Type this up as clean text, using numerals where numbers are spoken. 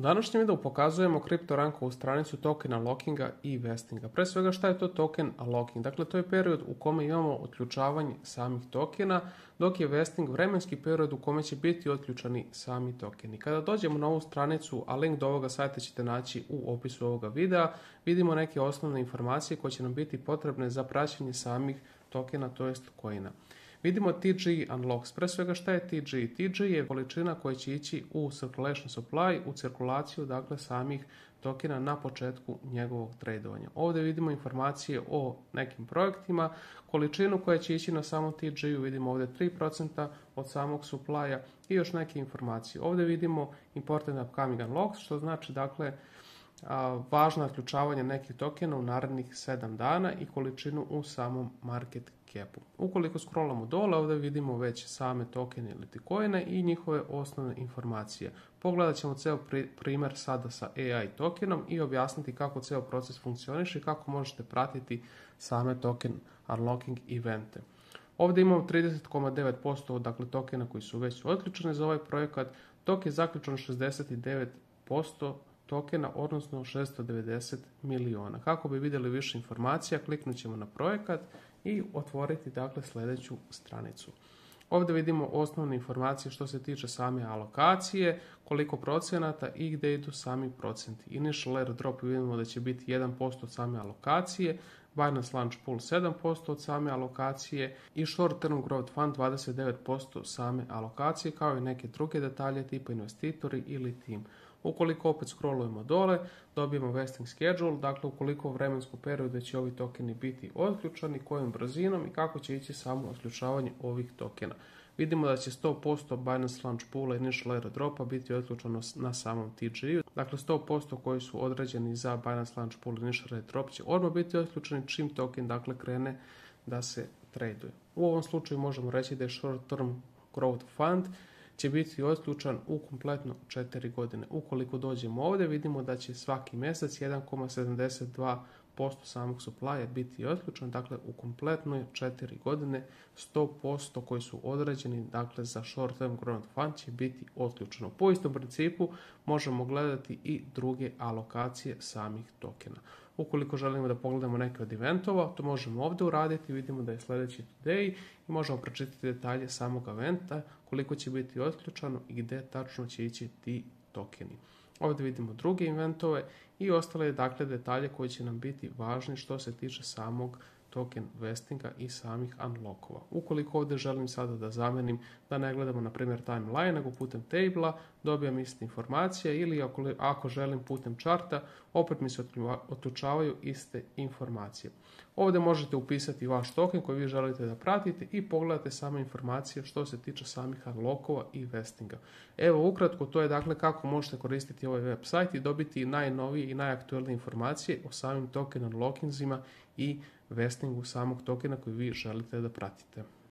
U današnjem videu pokazujemo kriptorankovu stranicu tokena lockinga i vestinga. Pre svega šta je to token locking? Dakle, to je period u kome imamo otključavanje samih tokena, dok je vesting vremenski period u kome će biti otključani sami tokeni. Kada dođemo na ovu stranicu, a link do ovoga sajta ćete naći u opisu ovoga videa, vidimo neke osnovne informacije koje će nam biti potrebne za praćenje samih tokena, to jest coina. Vidimo TG unlocks. Pre svega šta je TG? TG je količina koja će ići u circulation supply, u cirkulaciju dakle samih tokena na početku njegovog tradovanja. Ovdje vidimo informacije o nekim projektima, količinu koja će ići na samom TG-u, vidimo ovdje 3% od samog supply-a i još neke informacije. Ovdje vidimo important upcoming unlocks, što znači dakle važno otključavanje nekih tokena u narednih 7 dana i količinu u samom market capu. Ukoliko scrollamo dole, ovdje vidimo već same tokene ili coine i njihove osnovne informacije. Pogledat ćemo ceo primjer sada sa AI tokenom i objasniti kako ceo proces funkcioniše i kako možete pratiti same token unlocking evente. Ovdje imamo 30,9% dakle tokena koji su već otključeni za ovaj projekat, dok je zaključeno 69% tokena, odnosno 690 miliona. Kako bi vidjeli više informacija, kliknut ćemo na projekat i otvoriti dakle sljedeću stranicu. Ovdje vidimo osnovne informacije što se tiče same alokacije, koliko procenata i gdje idu sami procenti. Initial airdrop vidimo da će biti 1% od same alokacije, Binance Launch Pool 7% od same alokacije i Short Term Growth Fund 29% same alokacije, kao i neke druge detalje tipa investitori ili tim. Ukoliko opet scrollujemo dole, dobijemo vesting schedule, dakle u koliko vremensku periodu će ovi tokeni biti otključani, kojom brzinom i kako će ići samo otključavanje ovih tokena. Vidimo da će 100% Binance Launch Poola i Initial Airdropa biti otključeno na samom TG-u. Dakle, 100% koji su određeni za Binance Launch Pool i Initial Airdrop će odmah biti otključeni čim token dakle krene da se traduje. U ovom slučaju možemo reći da je Short Term Growth Fund će biti otključan u kompletno 4 godine. Ukoliko dođemo ovdje, vidimo da će svaki mjesec 1,72% samog supply biti otključen, dakle u kompletnoj 4 godine 100% koji su određeni dakle za short term growth fund će biti otključeno. Po istom principu možemo gledati i druge alokacije samih tokena. Ukoliko želimo da pogledamo neke od eventova, to možemo ovdje uraditi, vidimo da je sljedeći today i možemo pročitati detalje samog eventa, koliko će biti otključano i gdje tačno će ići ti tokeni. Ovdje vidimo druge eventove i ostale dakle detalje koji će nam biti važni što se tiče samog token vestinga i samih unlockova. Ukoliko ovdje želim sada da zamenim, da ne gledamo na primjer timeline, nego putem tabla, dobijam iste informacije ili ako želim putem charta, opet mi se otključavaju iste informacije. Ovdje možete upisati vaš token koji vi želite da pratite i pogledate same informacije što se tiče samih unlockova i vestinga. Evo ukratko, to je dakle kako možete koristiti ovaj website i dobiti najnovije i najaktualnije informacije o samim token unlockingsima i vestingu samog tokena koji vi želite da pratite.